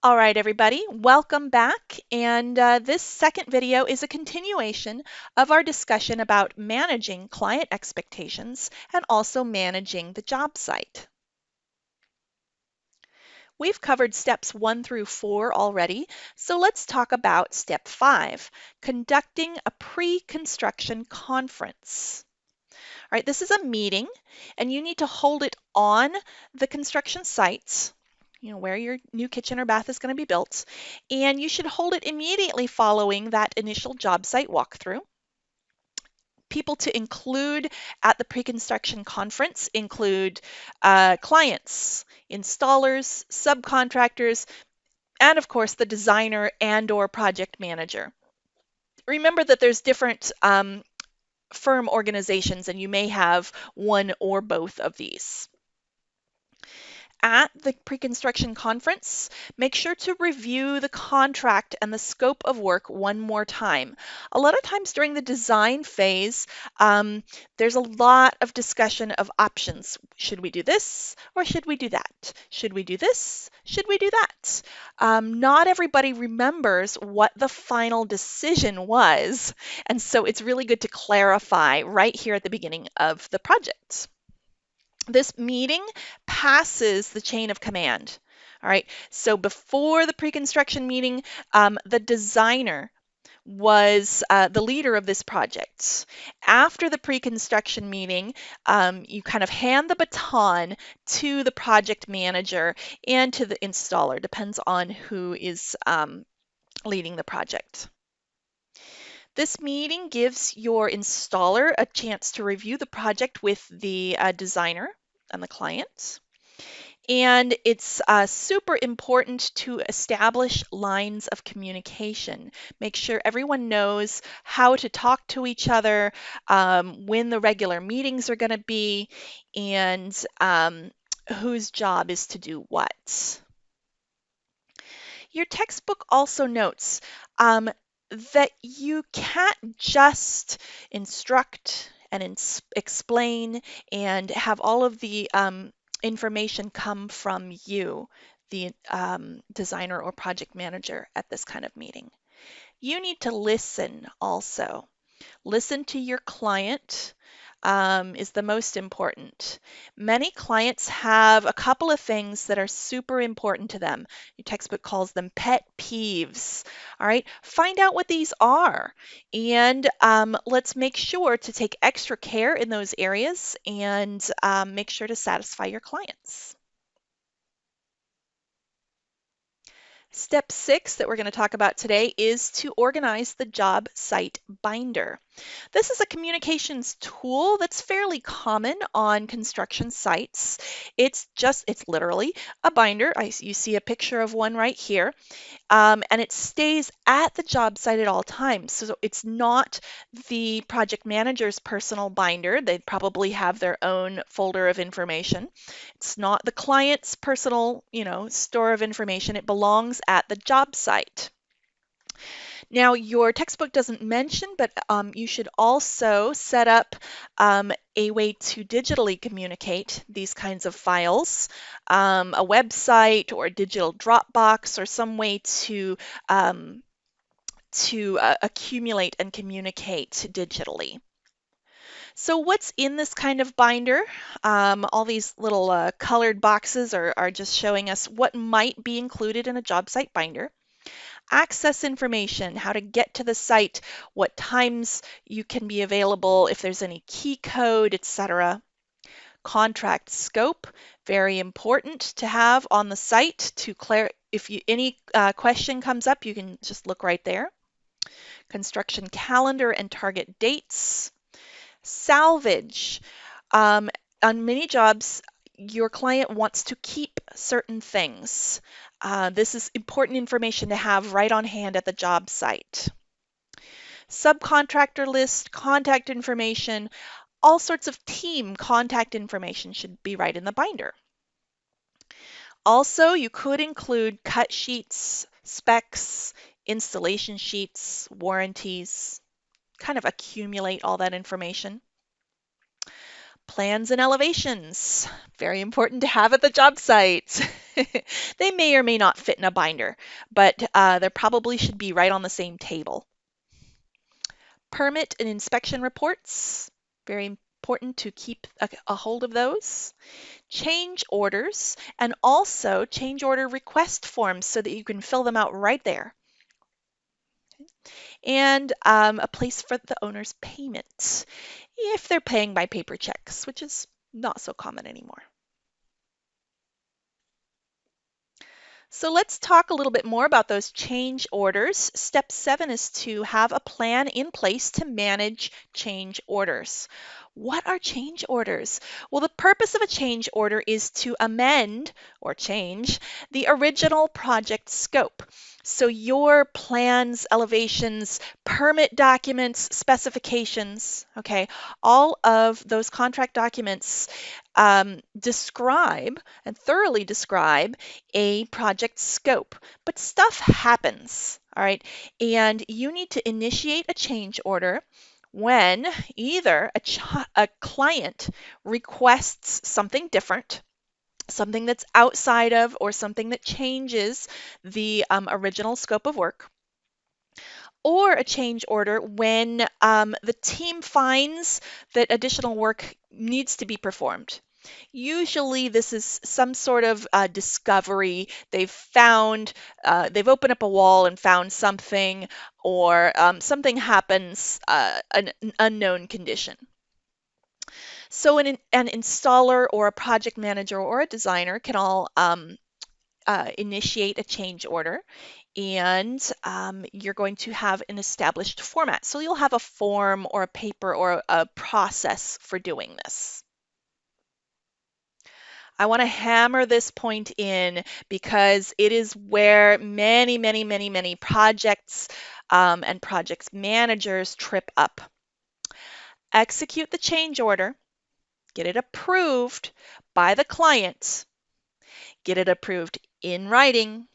All right, everybody, welcome back. And this second video is a continuation of our discussion about managing client expectations and also managing the job site. We've covered steps 1 through 4 already, so let's talk about step 5, conducting a pre-construction conference. All right, this is a meeting, and you need to hold it on the construction sites, where your new kitchen or bath is going to be built, and you should hold it immediately following that initial job site walkthrough. People to include at the pre-construction conference include clients, installers, subcontractors, and of course the designer and/or project manager. Remember that there's different firm organizations, and you may have one or both of these. At the pre-construction conference, make sure to review the contract and the scope of work one more time. A lot of times during the design phase, there's a lot of discussion of options. Should we do this or should we do that? Should we do this? Should we do that? Not everybody remembers what the final decision was, and so it's really good to clarify right here at the beginning of the project. This meeting passes the chain of command. All right, so before the pre-construction meeting, the designer was the leader of this project. After the pre-construction meeting, you kind of hand the baton to the project manager and to the installer, depends on who is leading the project. This meeting gives your installer a chance to review the project with the designer and the client. And it's super important to establish lines of communication. Make sure everyone knows how to talk to each other, when the regular meetings are going to be, and whose job is to do what. Your textbook also notes that you can't just instruct and explain and have all of the information come from you, the designer or project manager at this kind of meeting. You need to listen also. Listen to your client is the most important. Many clients have a couple of things that are super important to them. Your textbook calls them pet peeves. All right, find out what these are, and let's make sure to take extra care in those areas and make sure to satisfy your clients. Step 6 that we're going to talk about today is to organize the job site binder. This is a communications tool that's fairly common on construction sites. It's literally a binder. You see a picture of one right here. And it stays at the job site at all times. So it's not the project manager's personal binder. They'd probably have their own folder of information. It's not the client's personal, store of information. It belongs at the job site. Now, your textbook doesn't mention, but you should also set up a way to digitally communicate these kinds of files, a website or a digital Dropbox or some way to accumulate and communicate digitally. So what's in this kind of binder? All these little colored boxes are just showing us what might be included in a job site binder. Access information, how to get to the site, what times you can be available, if there's any key code, etc. Contract scope, very important to have on the site to if any question comes up, you can just look right there. Construction calendar and target dates. Salvage. On many jobs, your client wants to keep certain things. This is important information to have right on hand at the job site. Subcontractor list, contact information, all sorts of team contact information should be right in the binder. Also, you could include cut sheets, specs, installation sheets, warranties, kind of accumulate all that information. Plans and elevations, very important to have at the job site. They may or may not fit in a binder, but they probably should be right on the same table. Permit and inspection reports, very important to keep a hold of those. Change orders, and also change order request forms so that you can fill them out right there. And a place for the owner's payment if they're paying by paper checks, which is not so common anymore. So let's talk a little bit more about those change orders. Step 7 is to have a plan in place to manage change orders. What are change orders? Well, the purpose of a change order is to amend or change the original project scope. So your plans, elevations, permit documents, specifications, okay, all of those contract documents describe and thoroughly describe a project scope, but stuff happens, all right? And you need to initiate a change order when either a client requests something different, something that's outside of or something that changes the original scope of work, or a change order when the team finds that additional work needs to be performed. Usually this is some sort of discovery. They've opened up a wall and found something, or something happens, an unknown condition. So an installer or a project manager or a designer can all initiate a change order, and you're going to have an established format. So you'll have a form or a paper or a process for doing this. I want to hammer this point in because it is where many projects and projects managers trip up. Execute the change order, get it approved by the client, get it approved in writing,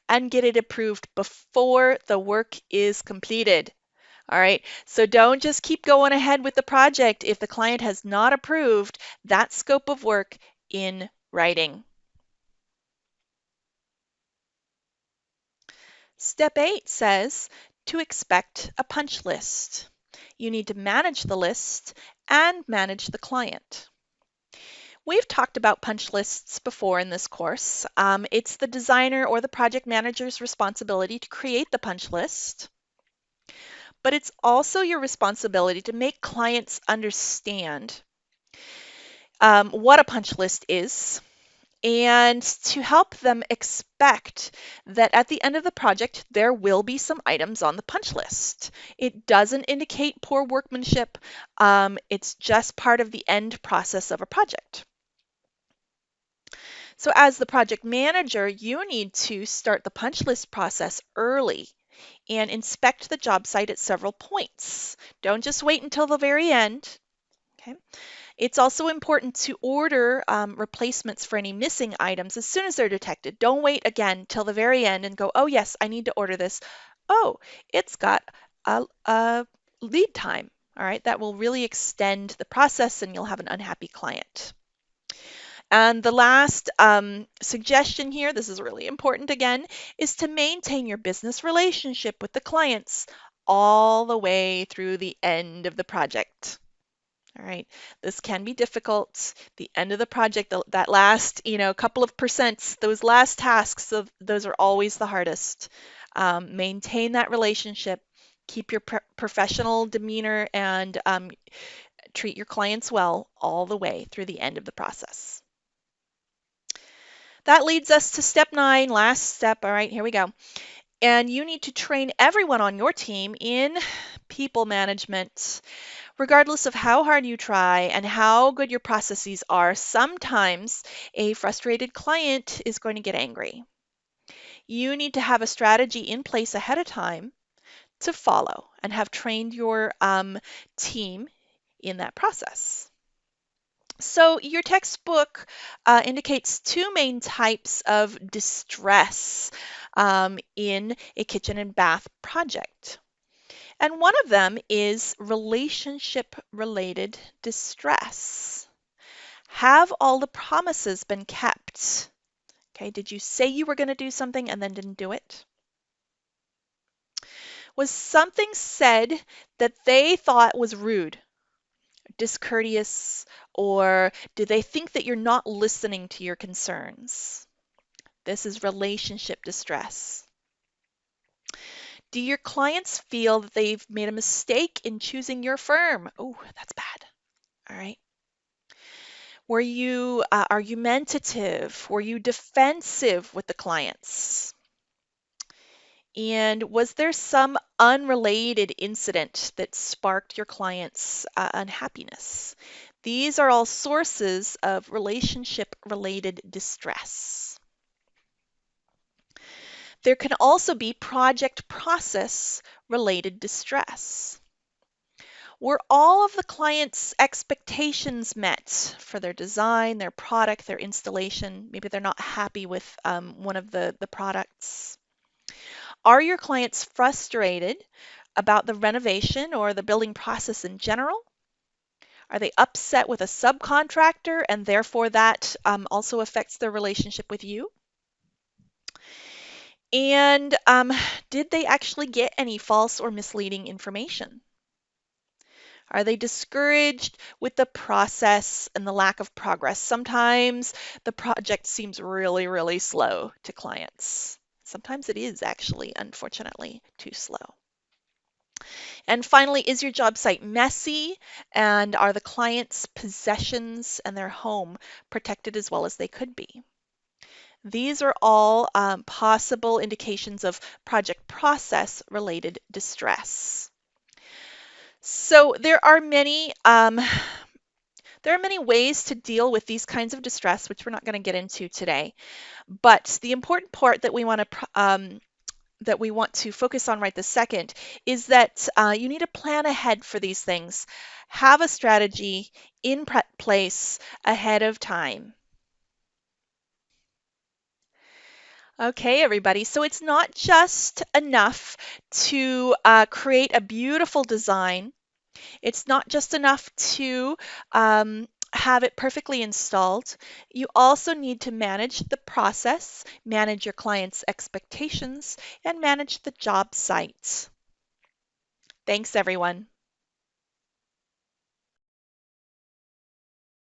and get it approved before the work is completed. All right, so don't just keep going ahead with the project if the client has not approved that scope of work in writing. Step 8 says to expect a punch list. You need to manage the list and manage the client. We've talked about punch lists before in this course. It's the designer or the project manager's responsibility to create the punch list, but it's also your responsibility to make clients understand what a punch list is, and to help them expect that at the end of the project, there will be some items on the punch list. It doesn't indicate poor workmanship. It's just part of the end process of a project. So as the project manager, you need to start the punch list process early and inspect the job site at several points. Don't just wait until the very end. Okay. It's also important to order replacements for any missing items as soon as they're detected. Don't wait again till the very end and go, oh yes, I need to order this. Oh, it's got a lead time. All right, that will really extend the process and you'll have an unhappy client. And the last suggestion here, this is really important again, is to maintain your business relationship with the clients all the way through the end of the project. All right, this can be difficult. The end of the project, that last, couple of percents, those last tasks, those are always the hardest. Maintain that relationship. Keep your professional demeanor and treat your clients well all the way through the end of the process. That leads us to step 9, last step. All right, here we go. And you need to train everyone on your team in people management. Regardless of how hard you try and how good your processes are, sometimes a frustrated client is going to get angry. You need to have a strategy in place ahead of time to follow and have trained your team in that process. So your textbook indicates two main types of distress in a kitchen and bath project. And one of them is relationship-related distress. Have all the promises been kept? Okay, did you say you were going to do something and then didn't do it? Was something said that they thought was rude, discourteous, or do they think that you're not listening to your concerns? This is relationship distress. Do your clients feel that they've made a mistake in choosing your firm? Oh, that's bad. All right. Were you argumentative? Were you defensive with the clients? And was there some unrelated incident that sparked your client's unhappiness? These are all sources of relationship related distress. There can also be project process related distress. Were all of the client's expectations met for their design, their product, their installation? Maybe they're not happy with one of the products. Are your clients frustrated about the renovation or the building process in general? Are they upset with a subcontractor and therefore that also affects their relationship with you? And did they actually get any false or misleading information? Are they discouraged with the process and the lack of progress? Sometimes the project seems really, really slow to clients. Sometimes it is actually, unfortunately, too slow. And finally, is your job site messy? And are the client's possessions and their home protected as well as they could be? These are all possible indications of project process related distress. So there are many ways to deal with these kinds of distress, which we're not going to get into today. But the important part that we want to focus on right this second is that you need to plan ahead for these things. Have a strategy in place ahead of time. Okay, everybody. So it's not just enough to create a beautiful design. It's not just enough to have it perfectly installed. You also need to manage the process, manage your client's expectations, and manage the job site. Thanks, everyone.